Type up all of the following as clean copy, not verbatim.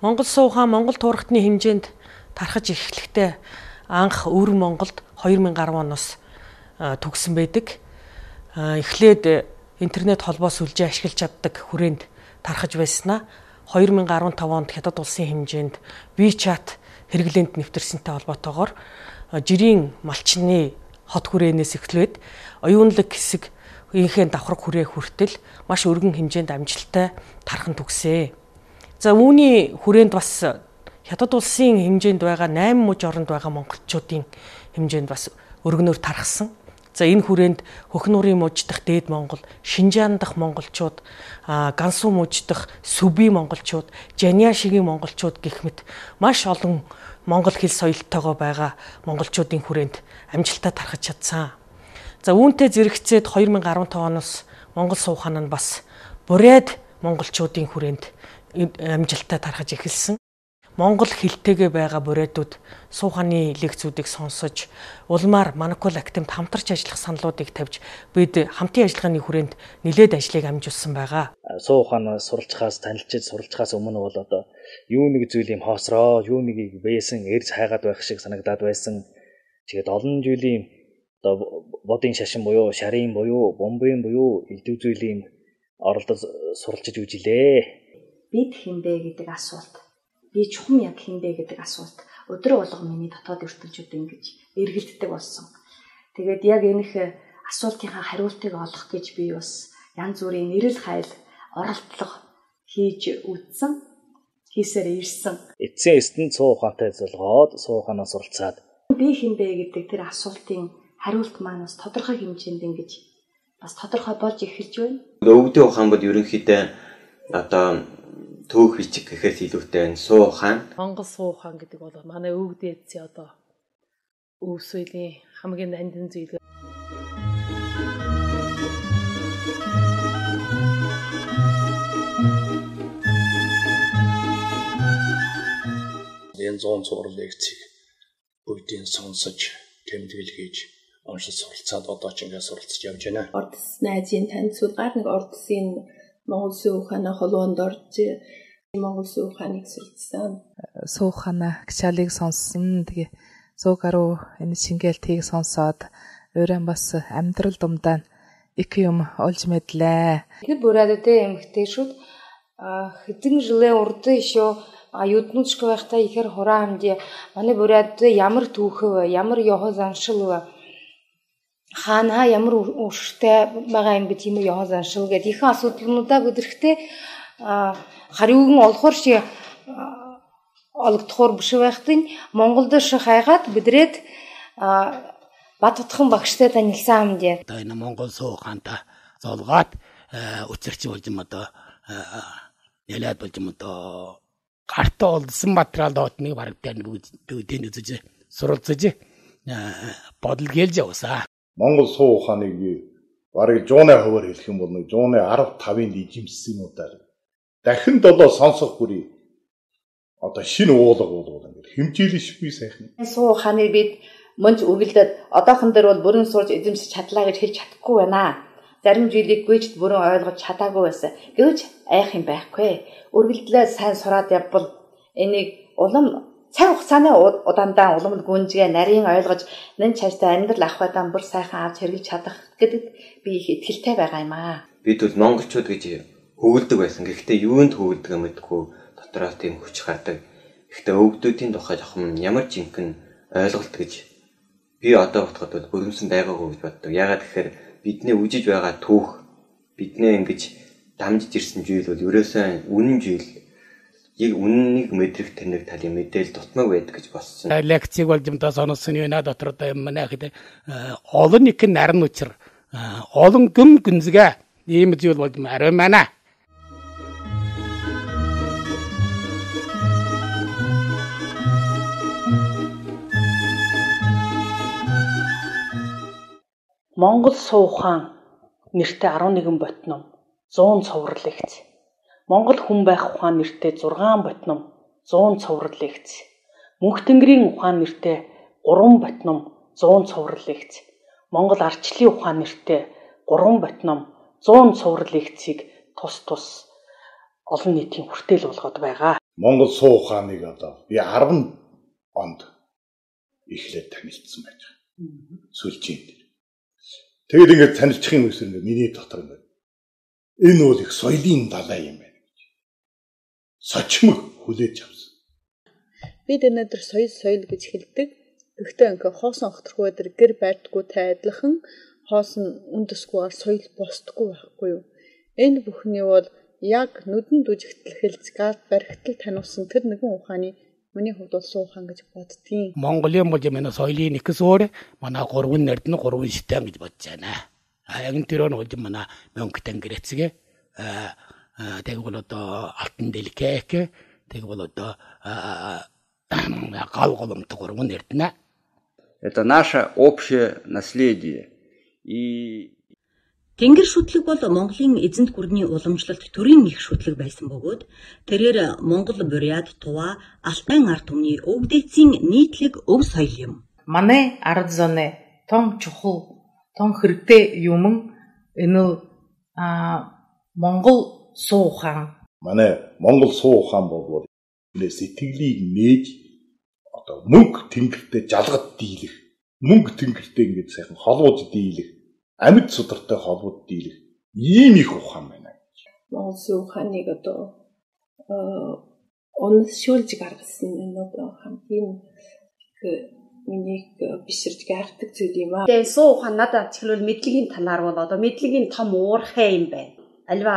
Монгол суу ухаан Монгол туурхтны хэмжээнд тархаж эхлэхдээ анх өвөр Монголд 2010 оноос төгсөн байдаг. Эхлээд интернет холбоос үлжээ ашиглаж чаддаг хүрээнд тархаж байснаа 2015 онд Хятад улсын хэмжээнд WeChat хэрэглээнд нэвтэрсэнтэй холбоотойгоор жирийн малчны хот хүрээнээс эхлээд оюунлаг хэсэг инхэн давхраг хүрээ хүртэл маш өргөн хэмжээнд амжилттай тархан төгсөө. За үүний хүрээнд бас Хятад улсын хэмжээнд байгаа 8 мужи оронд байгаа монголчуудын хэмжээнд бас өргөнөөр тархсан. За энэ хүрээнд Хөхнурын муж дахь Дээд Монгол, Шинжаан дахь монголчууд, Гансу муж дахь Сүби монголчууд, Жаниашигийн монголчууд гэх мэт маш олон монгол хэл соёлтойгоо байгаа монголчуудын хүрээнд амжилттай тархаж чадсан. За үүнтэй зэрэгцээд 2015 оноос Монгол суу ухаан нь бас бурайд монголчуудын хүрээнд амжилттай тархаж эхэлсэн. Монгол хэлтэйгээ байгаа бурайдууд суу ухааны лекцүүдийг сонсож, улмаар Манукул актемд хамтарч ажиллах саналуудыг тавьж бид хамтын ажиллагааны хүрээнд нэлээд ажлыг амжуулсан байгаа. Суу ухаанаас суралцахаас танилцж суралцахаас өмнө бол одоо юу нэг зүйл юм хоосроо, юу нэг байсан эрс хайгаад байх шиг санагдаад байсан. Тэгээд олон жилийн одоо бодын шашин буюу, шарын буюу, бомбын буюу элдв зүйлийн оролдож суралцж үжилээ. Бид хинбэ гэдэг асуулт. Би чухам яг хинбэ гэдэг асуулт өдрө болго миний дотоод ертөнцид ингэж эргэлддэг болсон. Тэгээд яг энэх асуултынхаа хариултыг олох гэж би бас янз бүрийн нэрэл хайл оролдлого хийж үтсэн, хийсээр ирсэн. Эцсийн эстэнд суу ухаантай зорилгоод суу ухаанаас суралцаад би хинбэ гэдэг тэр асуултын хариулт маань бас тодорхой хэмжээнд ингэж бас тодорхой болж эхэлж байна. Өвгдийн ухаан бол ерөнхийдөө одоо төөх бичиг гэхээс илүүтэй суу ухаан. Монгол суу ухаан гэдэг бол манай өвгдийн эцсийн одоо өв соёлын хамгийн нандин зүйл. Энэ 100 цуврал лекцийг бүгдийг сонсож, тэмдэглэж, уншиж суралцаад одоо ч ингээд суралцж явж байна. Ордс найзын танилцуулгаар нэг ордсын Монгол суу ухааны холбоонд орж Монгол суу ухааныг суралцсан. Суу ухааны гчаалыг сонссон. Тэгээ суу гаруу энэ шингээлтийг сонсоод өөрөө бас амьдрал думдаа их юм олж мэдлээ. Тэр бүрээдтэй эмгтээшүүд хэдэн жилийн урд ишөө аюуднуучгүй байхдаа ихэр хураан хамди манай бүрээдтэй ямар түүхэв, ямар ёхо заншил хаана ямар өрштэй байгаа юм бэ тийм үү ёхо заншил гэдэг ихэнх асуудлуудаа бүдрэхтэй хариуг нь олохор шиг олгодохоор биш байхдаа Монголд хайгаад бидрээд бат утхан багштай танилцсан хамди. Одоо энэ Монгол суу ухаантай золгоод үцэрч болж юм одоо нэлээд болж юм одоо гартаа олдсон материал доотныг бараг дээр бүгдийг үзэж суралцж бодол гэлж явсаа. Монгол суу ухааныг бараг 100% хэлэх юм бол 115-ын эзэмсэнүүдээр дахин 7 сонсох бүрий одоо шинэ уулга болгоод ингээд хэмжээлш би сайхан. Суу ухааныг бид мөнч үргэлдээд одоохон дээр бол бүрэн сурж эзэмсэж чадлаа гэж хэлж чадахгүй байна. Зарим зүйлийг гүйж бүрэн ойлгож чадаагүй байсан. Гэвч айх юм байхгүй. Үргэлжлээ сайн сураад явбал энийг улам цаг хугацааны удаандаа уламд гүнжгээ нарийн ойлгож нэн цаашдаа амьдрал ах байдан бүр сайхан авч хэрэгж чадах гэдэгт би их итгэлтэй байгаа юм аа. Бид бол монголчууд гэж хөвөлдөг байсан. Гэхдээ юунд хөвөлдөг юм гэдэггүй дотроо тийм хүч гардаг. Гэхдээ өвгдүүдийн тухай жоохон ямар жинхэнэ ойлголт гэж би одоо бодоход бол бүрэмсэн байгаагүй гэж боддог. Яагаад гэхээр бидний үжиж байгаа түүх биднээ ингэж дамжиж ирсэн зүйл бол ерөөсөө үнэн зүйл. Яг үннийг мэдрэх тэнэг талын мэдээл дутмаг байдаг гэж болсон. Лекцийг болж юмдаа сонссон юм дотор одоо юм манай хэд олон нэг нарийн учир олон гүм гүнзгээ ийм зүйл болж арай манай. Монгол суу ухаан нэртэй 11 ботном 100 цуврал лекц. Монгол хүн байх ухаан нэртэй 6 ботном 100 цуврал лекц. Мөнх тэнгэрийн ухаан нэртэй 3 ботном 100 цуврал лекц. Монгол арчлалын ухаан нэртэй 3 ботном 100 цуврал лекцийг тус олон нийтийн хүртээл болгоод байгаа. Монгол суу ухааныг одоо би 10 онд эхлээд танилцсан байж байгаа. Сүлжээнд дээр. Тэгээд ингээд танилцахын үеэр ингээд миний дотор ингээд энэ бол их соёлын далай юм байна гэж. Сочмог хүлээж авсан. Бид өнөөдөр соёл гэж хэлдэг. Гэхдээ ингээд хоосон огторхой өдр гэр байдгүйтэй адилхан хоосон үндэсгүй соёл босдгүй байхгүй юу? Энэ бүхний бол яг нүдэнд үжигдэл хэлцгээд баригдтал таниусан тэр нэгэн ухааны миний хувьд бол суу ухаан гэж боддгийн. Монголын бол юм соёлын нэг зөөр манай 3 нэрд нь 3 систем гэж бодож байна. Яг нь тэр нь бол манай Мөнгөтэн гэрээцгээ тэгвэл одоо алтан дэлкэк тэгвэл одоо галголомтой 3 нэрд нэ. Это наше общее наследие. Тэнгэр шүтлэг бол Монголын эзэнт гүрний уламжлалт төрийн их шүтлэг байсан бөгөөд тэрээр Монгол буряд тува алтан ард түмний өв дээдсийн нийтлэг өв соёл юм. Манай ард зоны том чухал том хэрэгтэй юм энэ Монгол суу ухаан. Манай Монгол суу ухаан бол сэтгэлийг нээж одоо мөнгө тэнгэртэй жалгад дийлэх, мөнгө тэнгэртэй ингэж сайхан холбож дийлэх, амьд судартай холбоод дийлэх ийм их ухаан байна. Монгол суу ухааныг одоо онцлж гаргасан энэ одоо хамгийн миний биширж гайхдаг зүйл юм аа. Тэгээ суу ухаан надад чихлүүл мэдлэгийн талаар бол одоо мэдлэгийн том уурхай юм байна. Альва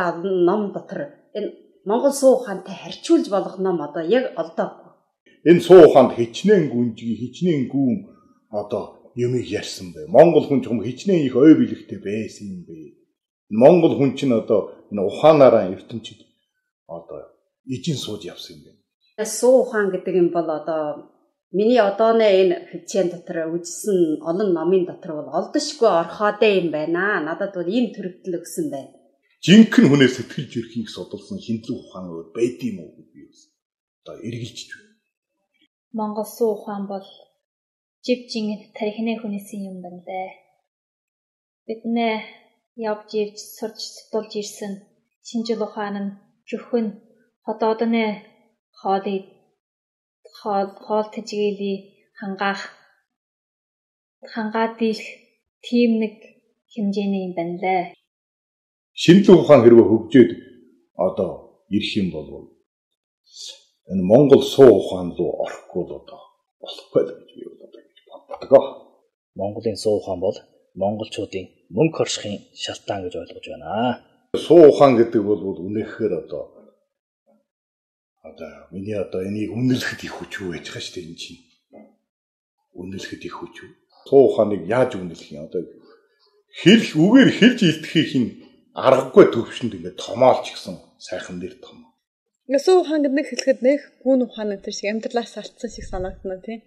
ном дотор энэ Монгол суу ухаантай харьцуулж болох ном одоо яг олдоогүй. Энэ суу ухаанд хичнээн гүнжиг, хичнээн гүн одоо юмыг ярьсан бай. Монгол хүн ч юм хичнээн их ой бэлэгтэй байсан юм бэ. Монгол хүн чинь одоо энэ ухаанаараа ертөнцид одоо ижин сууж явсан юм байна. Суу ухаан гэдэг юм бол одоо миний одооны энэ хичээн дотор үзсэн олон номын дотор бол олдошгүй орхоотой юм байна. Надад бол ийм төрөлтөл өгсөн байна. Жинхэнэ хүнээс сэтгэлж өрхийг судалсан хиндлэг ухаан өөр байд юм уу гэж би одоо эргэлж байна. Монгол суу ухаан бол жив жин тарихны хүнээсийн юм байна дээ. Биднээ явж ирж сурч судалж ирсэн шинжил ухаан нь зөвхөн хотоодны хоол тэжээлийг хангаад дийлэх тийм нэг хэмжээний юм байна лээ. Шинжлэх ухаан хэрвээ хөгжөөд одоо ирэх юм бол энэ Монгол суу ухаан руу орохгүй л одоо болохгүй л гэж би боддог. Монголын суу ухаан бол монголчуудын мөнгө хоршихын шалтгаан гэж ойлгож байна. Суу ухаан гэдэг бол үнэхээр одоо миний одоо энийг үнэлэхэд их хүчгүй байж байгаа шүү дээ энэ чинь. Үнэлэхэд их хүчгүй. Суу ухааныг яаж үнэлэх юм одоо үгээр хэлж илтгэхийн аргагүй төвшөнд ингээд томоолч гисэн сайхан нэр том. Суу ухаан гэдэг хэлэхэд нэх гүн ухаан энэ шиг амьдралаас алдсан шиг санагдана тийм.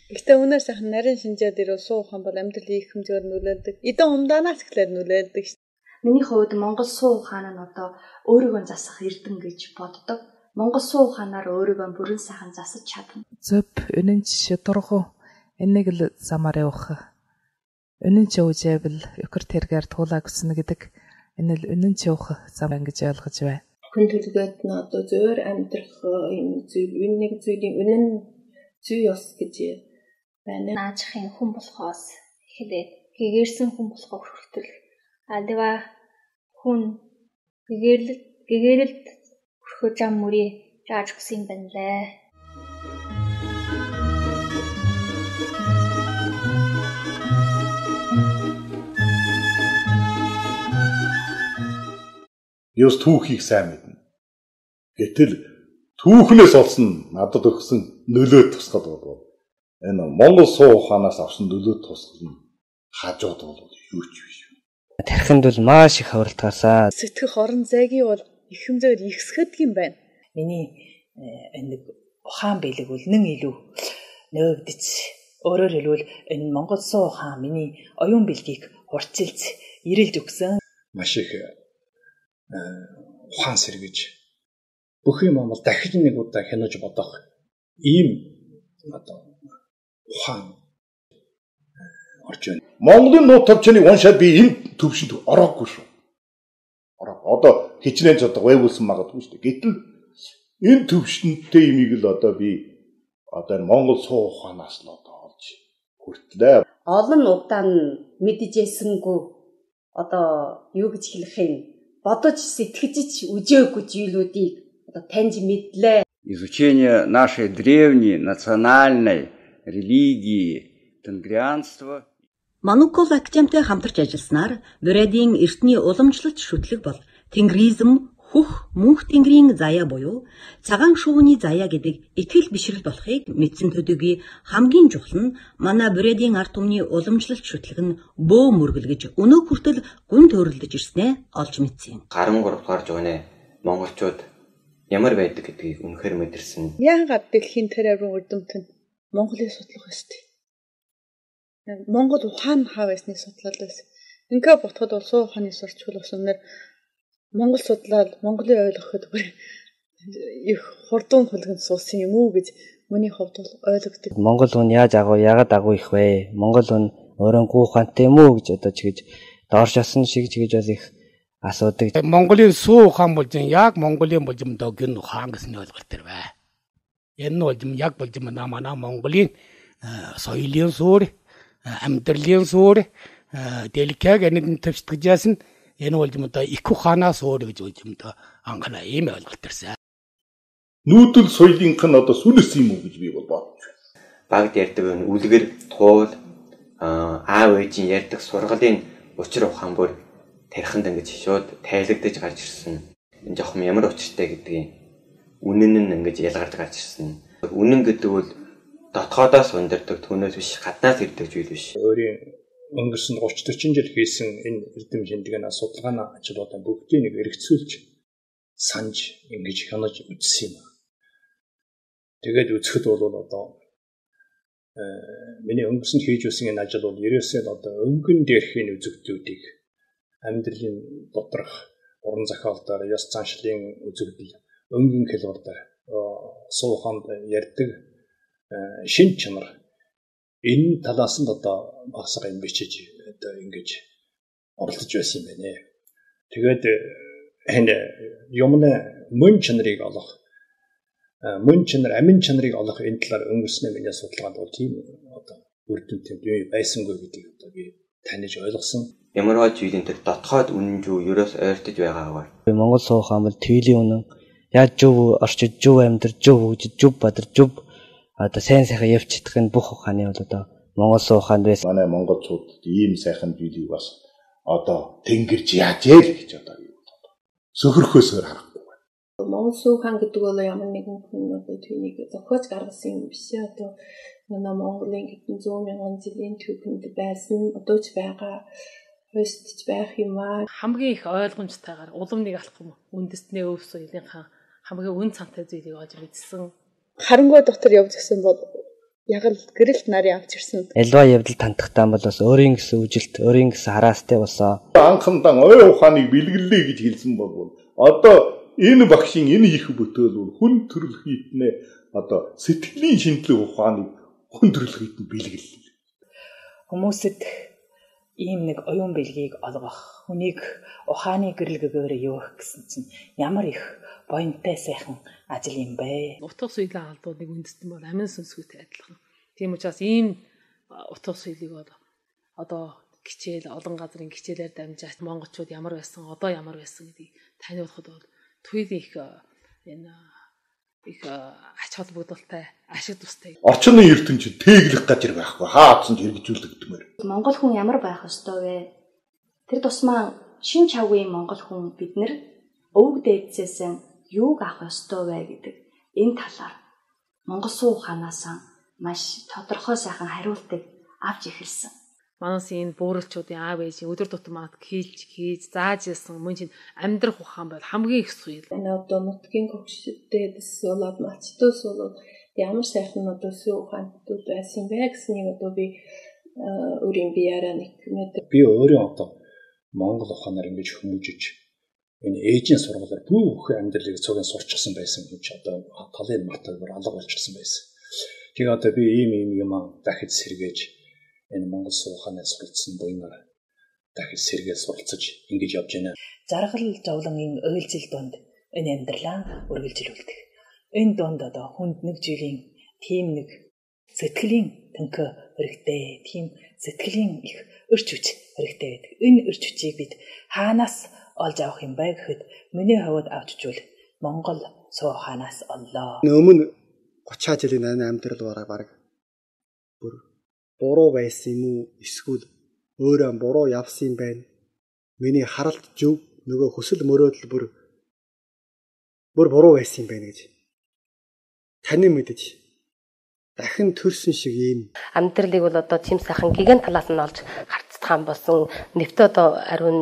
Гэхдээ үнээр сайхан нарийн шинжээр ирвэл суу ухаан бол амьдралын их хэмжээгээр нөлөөлдөг. Эдэн умдаанаас эхлээд нөлөөлдөг. Миний хувьд Монгол суу ухаан нь одоо өөрийгөө засах эрдэм гэж боддог. Монгол суу ухаанаар өөрийгөө бүрэн сайхан засаж чадна. Зөв үнэн шидргоо энийг л замаар явах. Үнэн ч үжээвэл өкөр тэргээр туулаа гэсэн гэдэг энэ л үнэн ч явах зам гэж ойлгож байна. Хүн төрөлгөөд нь одоо зөөр амьдрах энэ зүйл нэг зүйлийн үнэн зүй ёс гэж байна. Наажихын хүн болохоос эхлээд гэгэрсэн хүн болохоо хүртэл альва хүн гэгэрэлд хүрхөө зам мөрий яаж өгсөн юм байна лээ. Ёс түүхийг сайн мэднэ. Гэтэл түүхнээс олсон надад өгсөн нөлөө тусгал бол энэ Монгол суу ухаанаас авсан нөлөө тусгал нь хажууд бол юу ч биш. Тархинд бол маш их хавралтгаасаа сэтгэх орон зайгийн бол их хэмжээгээр ихсгэдэг юм байна. Миний нэг ухаан бэлэг бол нэн илүү нөөгдөж өөрөөр хэлбэл энэ Монгол суу ухаан миний оюун бэлгийг хурцлж ирэлж өгсөн. Маш их ухаан сэргэж бүх юм бол дахиж нэг удаа хянаж бодох ийм одоо ухаан орж байна. Монголын нууц төвчнийг уншаад би энэ төвшөнд ороогүй шүү. Одоо хичнээн ч одоо вэвүүлсэн магадгүй шүү дээ. Гэтэл Энэ төвшөнтэй имийг л одоо би одоо Монгол суу ухаанаас л одоо олж хүртлээ. Олон удаа нь мэджээсэнгүй одоо юу гэж хэлэх юм бодож сэтгэж үжээгүй зүйлүүдийг одоо таньж мэдлээ. Изучение нашей древней национальной религии тенгрианства. Мануков академитай хамтарч ажилласнаар Бурятийн эртний уламжлалт шүтлэг бол тенгризм хөх мөнх тэнгэрийн заяа буюу цагаан шувууны заяа гэдэг итгэл бишрэл болохыг мэдсэн төдийгүй хамгийн чухал нь манай Бурятийн ард түмний уламжлалт шүтлэг нь бөө мөргөл гэж өнөө хүртэл гүн төрөлдөж ирснээ олж мэдсэн. 13 дугаар зууны монголчууд ямар байдаг гэдгийг үнэхээр мэдэрсэн. Яагаад дэлхийн тэрээр үрдэмтэн Монголыг судлах ёстой? Монгол ухаан хаа байсныг судлаад байсан. Ингээ ботход бол суу ухааны сурчвал бас өнөр Монгол судлаад Монголыг ойлгоход их хурдан хөлгөнд суусан юм уу гэж миний хувьд бол ойлгодог. Монгол хүн яаж агуу, яагаад агуу их вэ? Монгол хүн өөрөнгөө ухаантай юм уу гэж одоо чигэж дооршосон шиг чигэж бол их асуудаг. Монголын суу ухаан болж яг Монголын болж гин ухаан гэсэн ойлголт төр бай. Энэ нь болж яг болж манай Монголын соёлын суур, амьдралын суур, дэлгээг энэ төвчдгээс нь энэ болж их ухаанаас өөр гэж болж анхна ийм ойлголт төрсэн. Нүүдэл соёлынх нь одоо сүнэс юм уу гэж би бол бодож байна. Багд ярьдаг нь үлгэр, туул, аав ээжийн ярьдаг сургалын учир ухаан бүр тархинд ингэж шууд тайлагдаж гарч ирсэн. Энэ жоохон ямар учиртай гэдгийг үнэн нь ингэж ялгарч гарч ирсэн. Үнэн гэдэг бол дотоодоос ундардаг түүнээс биш гаднаас ирдэг зүйл биш. Өөрийн өнгөрсөн 30-40 жил хийсэн энэ эрдэм шинжилгээний судалгааны ажлуудаа бүгдийг нэг эргэцүүлж санаж ингэж хянаж үзсэн юм. Тэгээд үзэхэд бол одоо миний өнгөрсөнд хийж байсан энэ ажил бол ерөөсөө одоо өнгөн дээрхийн үзэгдүүдийг амьдралын доторх уран зохиолдоор ёс заншлын үзэгдэл өнгөн хэлбэрээр сууханд ярьдаг шин чанар энэ талаас нь одоо багсаа юм бичиж одоо ингэж оролдож байсан юм байна. Тэгээд энэ юмны мөн чанарыг олох мөн чанар амин чанарыг олох энэ талаар өнгөрснөө миний судалгаанд бол тийм одоо үрдэмтэд байсангүй гэдгийг одоо би таньж ойлгосон. Ямарваа зүйлийн тэр дотоод үнэн юу ерөөс ойртож байгаагаар. Монгол суу ухаан бол твилийн үнэн яаж жив орчиж жив амьдар жив хөгжиж жив бадар жив одоо сайн сайхан явж чадах энэ бүх ухааны бол одоо Монгол суу ухаанд байсан. Манай монголчууд ийм сайхан зүйлийг бас одоо тэнгэрж яажээ л гэж одоо сөхөрхөөсөөр харахгүй байна. Монгол суу ухаан гэдэг бол ямар нэгэн хүн одоо түүнийг зохиож гаргасан юм биш. Одоо манай Монголын хэдэн зуун мянган жилийн түүхэнд байсан одоо ч байгаа хөстж байх юм аа. Хамгийн их ойлгомжтойгоор улам нэг алхам үндэстний өв соёлынхаа хамгийн үн цантай зүйлийг олж мэдсэн. Харангуй дотор явж гисэн бол яг л гэрэлт нарын авч ирсэн. Альва явдал тантахтаа бол бас өөрийн гэсэн үжилт, өөрийн гэсэн хараастай болсон. Анхандан ой ухааныг бэлгэллээ гэж хэлсэн бол одоо энэ багшийн энэ их бүтээл бол хүн төрөл хийтнэ одоо сэтгэлийн шинжлэх ухааныг хүн төрөл хийтэн бэлгэллээ. Хүмүүсэд ийм нэг оюун бэлгийг олгох, хүнийг ухааны гэрэлгээр явах гэсэн чинь ямар их боёнтой сайхан ажил юм бэ. Утга соёлын алдуудыг үндэстэн бол амин сүнсгүйтэй адилхан. Тийм учраас ийм утга соёлыг одоо хичээл олон газрын хичээлээр дамжаад монголчууд ямар байсан, одоо ямар байсан гэдгийг таниулахад бол туйлын их энэ их ач холбогдолтой, ашиг тустай. Орчны ертөнцид тэглэх газар байхгүй, хаацсан хэрэгжүүлэгдмээр. Монгол хүн ямар байх ёстой вэ? Тэр тусмаа шин чавгийн монгол хүн бид нар өвөг дээдсээс юуг авах ёстой вэ гэдэг энэ талаар Монгол суу ухаанаас маш тодорхой сайхан хариултыг авч эхэлсэн. Манайс энэ бууралчуудын аав ээжийн өдөр тутмын хийж зааж ирсэн мөн чинь амьдрах ухаан бол хамгийн их соёл. Энэ одоо нутгийн хөгжөлтөөс болоод малчтаас болоод ямар сайхан одоо суу ухаантууд байсан бэ гэснийг одоо би өөрийн биеараа нэг мэдээ. Би өөрөө одоо Монгол ухаанаар ингэж хүмүүжиж энэ ээжийн сургуулиар бүх амьдралыг цугийн сурчсан байсан юм чи одоо талын матаар алга болчихсон байсан. Тэгээ одоо би ийм юм дахиж сэргээж энэ Монгол суу ухаанаас суралцсан буйнаар дахиж сэргээж суралцаж ингэж явж байна. Заргал зовлонгийн ойлцол донд энэ амьдралаа үргэлжлүүлдэг. Энэ донд одоо хүнд нэг жилийн тийм нэг сэтгэлийн төнкөө хэрэгтэй, тийм сэтгэлийн их өрч хүч хэрэгтэй байдаг. Энэ өрч хүчийг бид хаанаас олж авах юм бэ гэхэд миний хувьд авчжүүл Монгол суу ухаанаас оллоо. Өмнө 30 жилийн амьдрал бараг бүр буруу байсан юм уу? Эсвэл өөрөө буруу явсан юм байна. Миний харалт зүв нөгөө хүсэл мөрөөдөл бүр буруу байсан юм байна гэж таны мэдэж дахин төрсөн шиг ийм амьдралыг бол одоо тийм сайхан гигant талаас нь олж харцдах юм болсон нэвтэ одоо ариун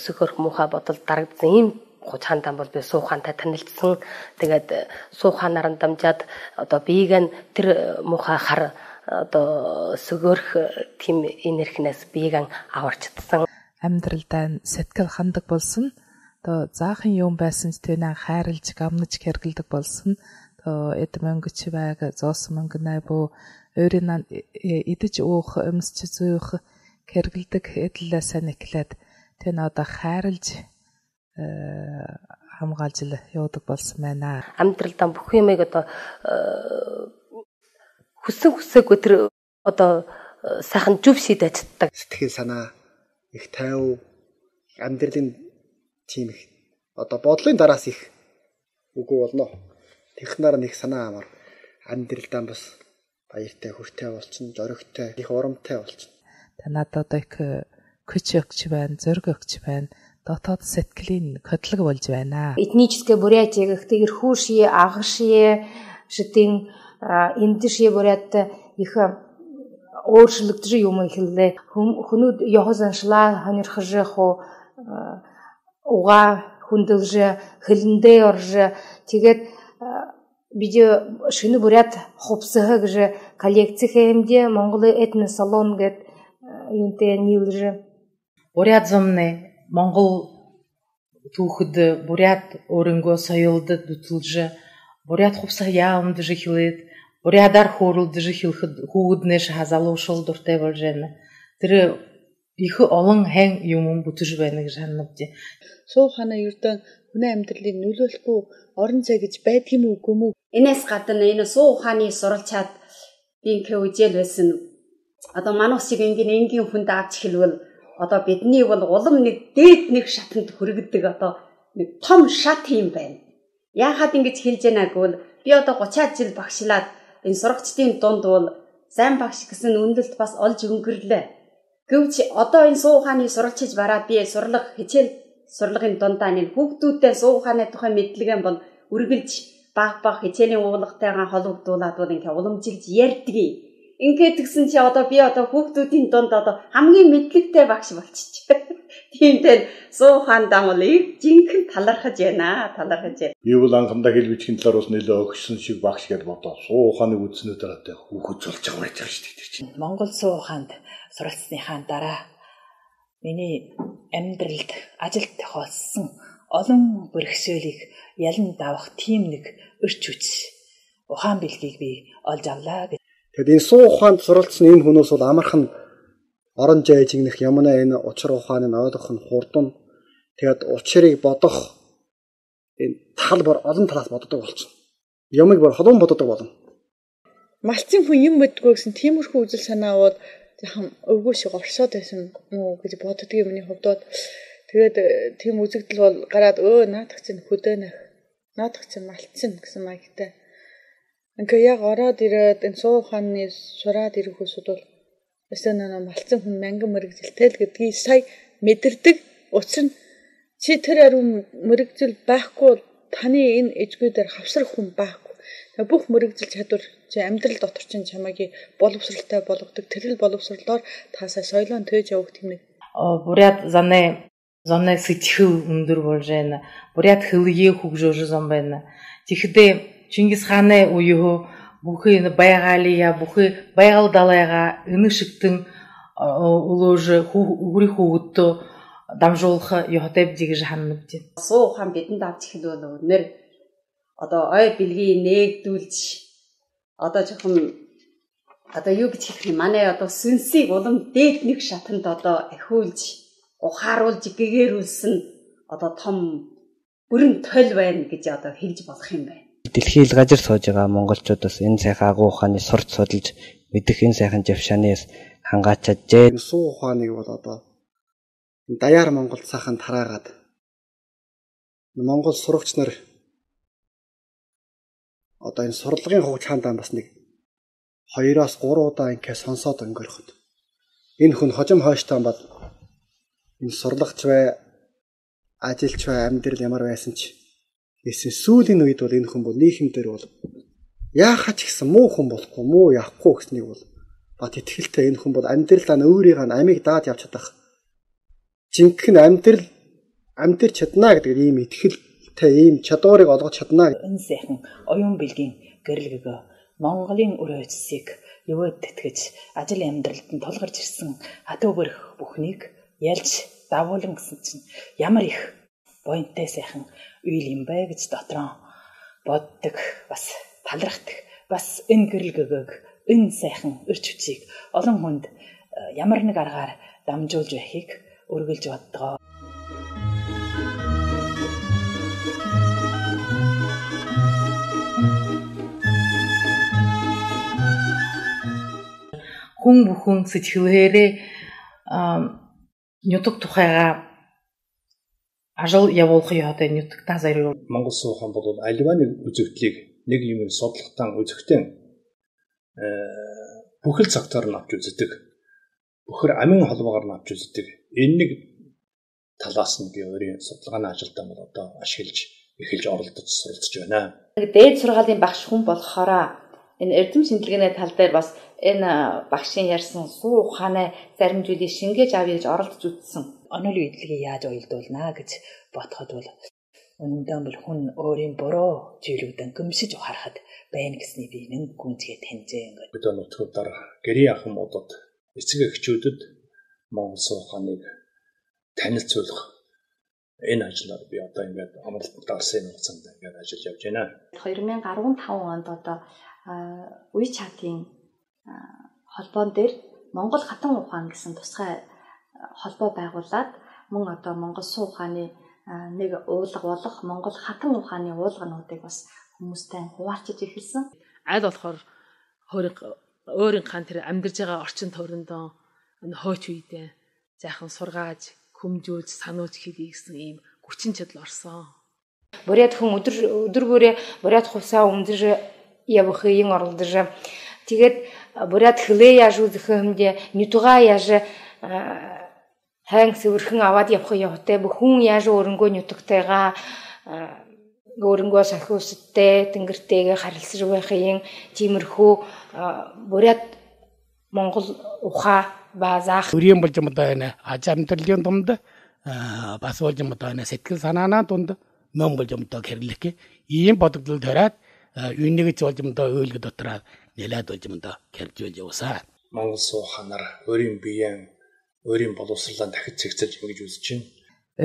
сөхөрх муухай бодол дарагдсан ийм хуцаандаа бол би суухантай танилцсан. Тэгээд сууханаар нь дамжаад одоо биеийг нь тэр муухай хар одоо сөгөөрх тийм энергинээс биеийг аварчдсан. Амьдралдаа сэтгэл хандаг болсон. Одоо заахан юм байсан ч тэнэ хайрлж гамнаж хэргэлдэг болсон. Одоо эд мөнгөч байг зоос мөнгөнай бо өөрийн идэж уух өмсч зөөх хэргэлдэг эдлээсээ нэклээд тэнэ одоо хайрлж хамгаалж явуудаг болсон байна. Амьдралдаа бүх юмыг одоо хүсээгүй тэр одоо сайхан зүв шийдэж чаддаг. Сэтгэл санаа их тайв амьдралын тийм их одоо бодлын дараас их үгүй болно. Технаар нэг санаа амар амьдралдаа бас баяртай хүртэй болчихно, зоригтой, их урамтай болчихно. Танад одоо их күч өгч байна, зориг өгч байна. Дотоод сэтгэлийн хөдлөг болж байна. Этническое Бурятия гэхдээ ирхүүшие, агшие, шитэн эндшие Бурят их өөрчлөгдөж юм хэллээ. Хүнүүд яхозаншлаа ханирхжихо уга хүндэлж хилэндээ орж тэгээд бид шинэ Бурят хувьсах гэж коллекци хэмдэ Монгол этно салон гэд юунтэй нийлж Бурят зомны Монгол түүхэд Бурят өөрөнгөө соёлдод дүтэлж Бурят хувьсах яамд жихлээд Бурятар хөөрөлд жихлэхэд хүүгднэш хазалуушул дуртай болж байна. Тэр их олон хэн юм бүтэж байна гэж ханавд. Суу ухаанаа ердөө хүний амьдралыг нөлөөлөхгүй орон зай гэж байдаг юм уу үгүй юм уу? Энэс гадна энэ суу ухааны суралцаад би ингээ үжил байсан. Одоо манайх шиг энгийн хүнд авч хэлвэл одоо бидний бол улам нэг дээд нэг шатанд хүрэгдэг одоо нэг том шат юм байна. Яагаад ингэж хэлж яана гэвэл би одоо 30 жил багшлаад энэ сурагчдын дунд бол сайн багш гэсэн үнэлэлт бас олж өнгөрлөө. Гэвч одоо энэ суу ухааны суралцж бараад би сурлага хичээл сурлагын дундаа нэг хүүхдүүдтэй суу ухааны тухай мэдлэгэн бол үргэлж баг хичээлийн уулгатайгаа холбогдуулаад бол ингээ уламжилж ярьдгийг. Ингээд тэгсэн чи одоо би одоо хүүхдүүдийн дунд одоо хамгийн мэдлэгтэй багш болчих. Тиймдээ суу ухаандаа бол их жинхэнэ талархаж байна. Би бол анхандаа хэлбичгийн талаар бас нэлээд өгсөн шиг багш гэдээ бодоо. Суу ухааныг үзнэ дараатай хүүхэд болж байгаа байж байгаа шүү дээ. Монгол суу ухаанд суралцсныхаа дараа миний амьдралд ажилд тохиолсон олон бэрхшээлийг ялан давах тийм нэг өрч хүч ухаан бэлгийг би олж авлаа. Тэгэд энэ суу ухаанд суралцсан ийм хүмүүс бол амархан орон зай чигнэх юмнаа энэ учир ухааныг ойлгох нь хурдан. Тэгэд учирыг бодох энэ талбар олон талаас боддог болчихно. Ямыг бүр холон боддог болно. Малцын хүн юм мэдгүй гэсэн тиймэрхүү үзэл санаа бол яхан өвгөө шиг оршоод байсан уу гэж боддог юм миний хувьд. Тэгээд тийм үзэгдэл бол гараад наадах чинь хөдөөнөх. Наадах чинь малцсан гэсэн маягтай. Ингээ яг ороод ирээд энэ суу ухааны сураад ирэх хүмүүсд бол эсвэл малцсан хүн мянган мэрэгжилтэй л гэдгийг сая мэдэрдэг. Учир нь чи тэр ариун мэрэгжил байхгүй таны энэ эжгүүдээр хавсрах хүн байхгүй. Бүх мэрэгжил чадвар чи амьдрал дотор чинь чамаагийн боловсралтай болгодог. Тэр л боловсролоор таасаа соёлоо төөж явах тийм нэг. Бурят зоны сэтгэл өндөр болж байна. Бурят хөлийг хөгжөж зам байна. Тэгэхдээ Чингис хааны үеийнхөө бүхий байгаалия бүхий байгаль далайга энэшигтэн улууж хүрэх хөвгөдөө дамжуулах яхатэбжиг гэж ханавд. Суу ухаан бидэнд авч хэлвэл өнөр одоо ой бэлгийг нээгдүүлж одоо жоохон одоо юу гэж хэлэх юм манай одоо сүнсийг улам дээд нэг шатанд одоо ахиулж ухааруулж гэгэрүүлсэн одоо том бүрэн тойл байна гэж одоо хэлж болох юм байна. дэлхийн ил газар сууж байгаа монголчуудаас энэ сайхан агуу ухааны сурч судалж мэдэх энэ сайхан жавшаанаас хангаачааджээ. Энэ суу ухааныг бол одоо даяар Монголд сайхан тараагаад Монгол сурагч нар одоо энэ сурлагын хугацаанд бас нэг 2-3 удаа ингэ сонсоод өнгөрөхөд энэ хүн хожим хойштой бол энэ сурлагч бай, ажилч бай, амьдрал ямар байсан ч гэсэн сүүлийн үед бол энэ хүн бол нийгэмдэр бол яахач гэсэн муу хүн болохгүй, муу явахгүй гэснийг бол бат итгэлтэй энэ хүн бол амьдралаа өөрийг нь амийг даад явж чадах. Жинхэнэ амьдрал чадна гэдэг ийм итгэлтэй ийм чадварыг олгож чадна. Энэ сайхан оюун бэлгийн гэрэлгөө Монголын өрөө эцсийг юуд тэтгэж ажил амьдралд нь тулгарч ирсэн хатуу бөрх бүхнийг ялж давуулан гэсэн чинь ямар их буянтай сайхан үйл юм бэ гэж дотроо боддог, бас талархдаг. Бас энэ гэрэлгөөг энэ сайхан өрч хүчийг олон хүнд ямар нэг аргаар дамжуулж байхыг үргэлж боддгоо. Хүн бүхэн сэтгэлээрээ нютаг тухайга ажил явуулах яадаг нютагтаа зарим Монгол суу ухаан бол альва нэг үзэгдлийг нэг юм судлахтан үзэхтэн бүхэл цагтаар нь авч үздэг. Бүхэр амин холбоогоор нь авч үздэг. Энэ нэг талаас нь би өөрийн судалгааны ажилдаа бол одоо ашиглаж эхэлж оролдож суралцж байна. Дээд сургаалын багш хүн болохоор энэ эрдэм шинжилгээний тал дээр бас энэ багшийн ярьсан суу ухааны зарим зүйлийг шингээж авъя гэж оролдож үзсэн. Онол үйдлийг яаж уялдуулна гэж бодоход бол үнэндээ бол хүн өөрийн буруу зүйлүүдэн гүмшиж ухаарахад байна гэсний би нэг гүнзгий таньжээ ингээд. Бид өнөөдөр гэрийн ахмуудад эцэг эхчүүдэд Монгол суу ухааныг танилцуулах энэ ажлаар би одоо ингээд амралтанд гарсан хугацаанд ингээд ажиллаж явж байна. 2015 онд одоо WeChat-ийн холбоон дээр Монгол хатан ухаан гэсэн тусгай холбоо байгуулад мөн одоо Монгол суу ухааны нэг уулга болох Монгол хатан ухааны уулгануудыг бас хүмүүстэй хуваалцаж эхэлсэн. Аль болохоор өөрийн хан тэр амьдарж байгаа орчин тойрондоо хойч үедээ зайхан сургааж, хүмжүүлж, сануулж хийх гэсэн ийм хүчин чадал орсон. Бурят хүн өдөр бүрээ бурят хувсаа өмдөр явах юм оролдож тэгээд бурят хлээ яаш үзэх юмдээ нютуга яаш хаан сэвэрхэн аваад явах явтай бүхэн яаш өрөнгөө нютагтайгаа өөрөнгөө сахиустай тэнгэртэйгээ харилцаж байх юм тиймэрхүү бурят Монгол ухаа базаах өрийн болж юм даа нэ аж амьдралын дунд бас болж юм даа нэ сэтгэл санаанаа дунд мөн болж юм даа гэрлэх ийм бодогдол төраад үнийг ч болж юм даа ойлго дотроо нэлээд болж юм даа гэрж явсаа. Монгол суу ухаанаар өөрийн биеийн өөрийн боловсролоо дахиж цэгцэлж ингэж үзэж байна.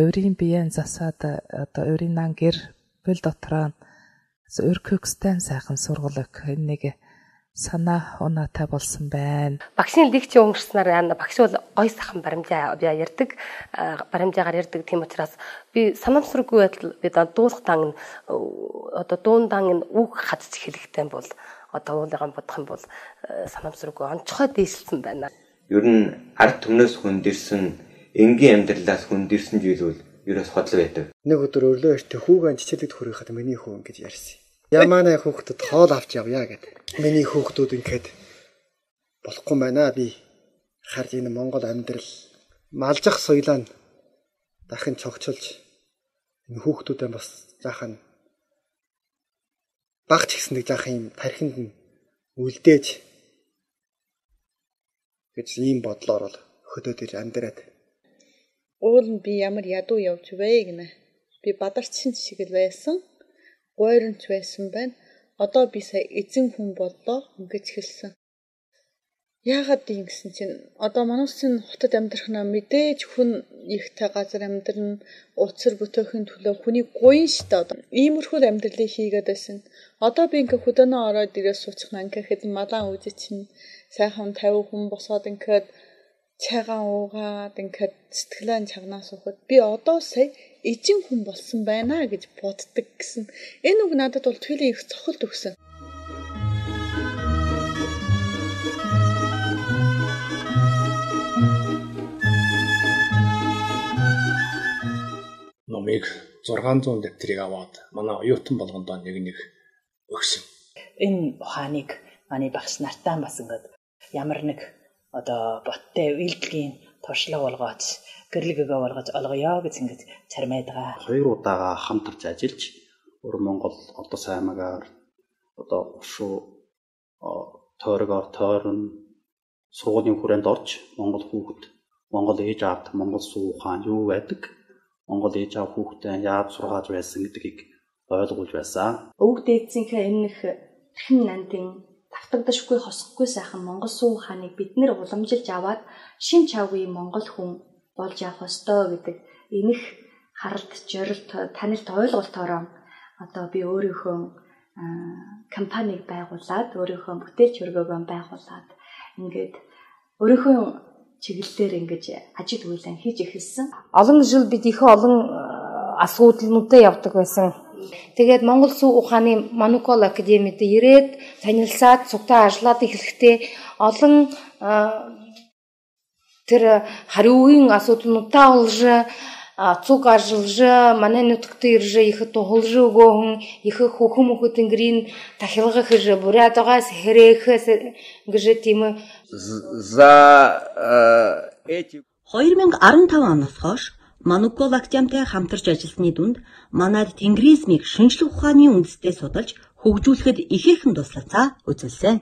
Өөрийн биеийн засаад одоо өөрийн нан гэр бүл дотроо өркөкстэй сайхан сургалаг нэг санаа оноотой болсон байна. Багшийн лекцийн өнгөрснээр багш бол гой сайхан баримжаа ярьдаг, баримжаагаар ярьдаг. Тийм учраас би санамсаргүй байдал бид дуулахтан одоо дуундаан үг хадж хэлэхтэй бол одоо уулыгаан бодох юм бол санамсаргүй онцгой дээшилсэн байна. Ер нь ард түмнээс хүндэрсэн, энгийн амьдралаас хүндэрсэн зүйл бол ерөөс хотлоо байдаг. Нэг өдөр өрлөө эртээ хүүгэн чичилэгд хүрэхэд миний хүү ингэж ярьсан. Ямаанай хүүхдэд хоол авч явъя гэдэг. Миний хүүхдүүд ингээд болохгүй байна би. Харж энэ Монгол амьдрал малжих соёлоо дахин цогцолж энэ хүүхдүүдээ бас жаахан багч гэсэн нэг жаахан юм тархинд нь үлдээж гэж ийм бодлоор бол хөдөөд ир амьдраад. Уул нь би ямар ядуу явж вэ гинэ. Би бадарчин шиг л байсан. Гойронч байсан байна. Одоо би сая эзэн хүн боллоо ингэж хэлсэн. Яагаад юм гэсэн чинь одоо манайсын хотод амьдрахнаа мэдээж хүн ихтэй газар амьдрна, уцар бүтэхийн төлөө хүний гуйн штэ одоо. Иймэрхүү амьдралыг хийгээд байсан. Одоо би ингээ хөдөөнөө ороод ирээ суучихна ингээ хэд малан үзэж чинь сайхан 50 хүн босоод ингээд цайгаан уугаад ингээд сэтгэлээ чагнаас уухад би одоо сая эзэн хүн болсон байна гэж боддог гэсэн. Энэ үг надад бол твлийн их цохолт өгсөн. Номыг 600 дэвтрийг аваад манай оюутан болгондоо нэг өгсөн. Энэ ухааныг манай багш нартай бас ингээд ямар нэг одоо боттой үйлдлийн туршлага болгооч гэрлэгээ болгож олгоё гэж ингэж чармайд байгаа. 2 удаага хамтарч ажиллаж өөр Монгол одоо саймагаар одоо уушуу тойрогоор тойрон сургуулийн хүрээнд орж Монгол хүүхэд Монгол ээж аавд Монгол суу ухаан юу байдаг? Монгол ээж аав хүүхдээ яаж сургааж байсан гэдгийг ойлгуулж байсан. Өвөг дээдсийнхээ энэ их эрхэм нандин давтагдашгүй хосхгүй сайхан Монгол суу ухааныг бид нэр уламжилж аваад шин чавгүй Монгол хүн болж явах ёстой гэдэг энэх харалт жорилт танилт ойлголтоороо одоо би өөрийнхөө компанийг байгуулад өөрийнхөө бүтээлч хөргөөгөө байгуулад ингээд өөрийнхөө чиглэлээр ингэж ажил үйлэн хийж эхэлсэн. Олон жил бид их олон асуудлуудад явдаг байсан. Тэгээд Монгол сүү ухааны Манукол академид ирээд танилцаад цугтаа ажиллаад эхлэхдээ олон тэр хариугийн асуудлуудаа олж цуг ажиллаж манай нутагт ирж их тулж өгөөн их хөхөм хөтөнгөрийн тахилгах гэж бурятагаас хэрэгээс гэж тийм за 2015 оноос хойш Манукол академитай хамтарч ажилласны дунд манайд тенгризмийг шинжлэх ухааны үндэстэй судалж хөгжүүлэхэд ихээхэн туслалцаа үзүүлсэн.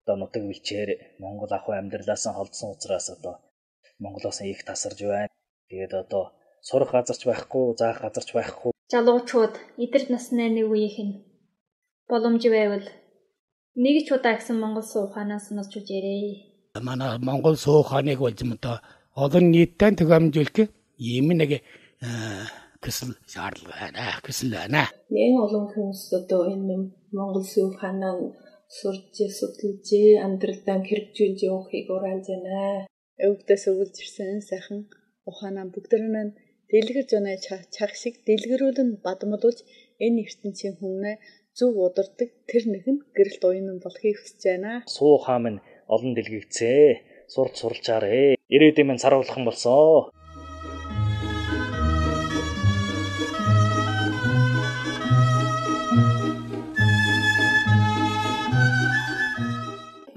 Одоо нутаг мичээр Монгол ахуй амьдралаас холдсон учраас одоо Монголоос их тасарж байна. Тэгээд одоо сурах газарч байхгүй, заах газарч байхгүй. Залуучууд эдгээр насны нэг үеийнх нь боломж байвал нэг ч удаа гэсэн Монгол суу ухаанаас сонсч үзээрэй. Манай Монгол суу ухааныг болж юм одоо олон нийтэд төгөмжүүлэх юм нэг көсөл шаардлага байна. Көсөл байна. Нэг олон хүмүүс одоо энэ Монгол суу ухаанаа сурж судалж амьдралдаа хэрэгжүүлж явахыг уриалж байна. Өвгдөөс өвлж ирсэн сайхан ухаанаа бүгдээрээ дэлгэр зунаа чаг шиг дэлгэрүүлэн бадмалуулж энэ ертөнцийн хүмүүнээ зөв удирдаг тэр нэгэн гэрэлт уян болохыг хүсэж байна. Суу ухаан минь олон дэлгэгцээ. Сурч суралцаарэ. Ирээдүйн минь саруулхан болсон.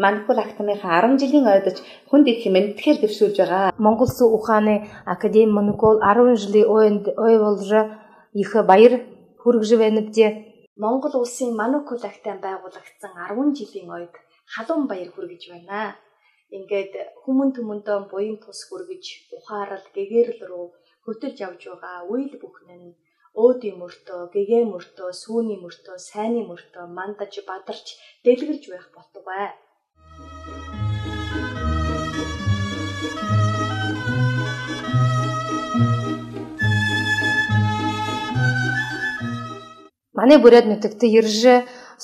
Манукол академийнхаа 10 жилийн ойдож хүнд их мэдхээр дэвшүүлж байгаа. Монгол сүү ухааны академи Манукол 10 жилийн ой болж их баяр хүргэж байна гэдэг. Монгол улсын Манукол академи байгуулагдсан 10 жилийн ойд халуун баяр хүргэж байна. Ингээд хүмүүн төмөндөө буян тус хүргэж ухаарал гэгэрэл рүү хөтөлж явж байгаа үйл бүхэн нь өөдийн мөртөө, гэгээ мөртөө, сүүний мөртөө, сайнны мөртөө мандаж бадарч дэлгэрж байх болтугай. Манай буряд нутагт ирж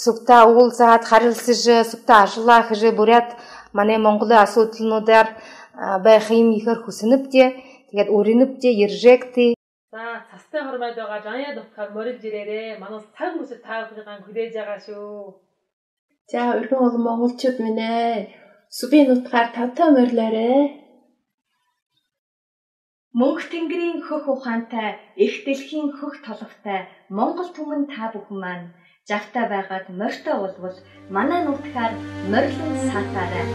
сугтаа уулзаад харилцаж сугтаа ажиллах гэж буряд манай Монголын асуудлуудаар байх юм ихэр хүснэвдээ тэгээд өрнөвдээ иржэхтэй. За цастай хормойд байгаа Жаня дутгаар морилж ирээрээ. Манаас цаг мөсөд таавхыгаан хүлээж байгаа шүү. За өргөн олон монголчууд минь ээ. Сүбийн нутгаар тавтай морилоорой. Мөнх тэнгэрийн хөх ухаантай, их дэлхийн хөх толготой Монгол түмэн та бүхэн маань жавтай байгаад морьтой болвол манай нутгаар морилон саатаарай.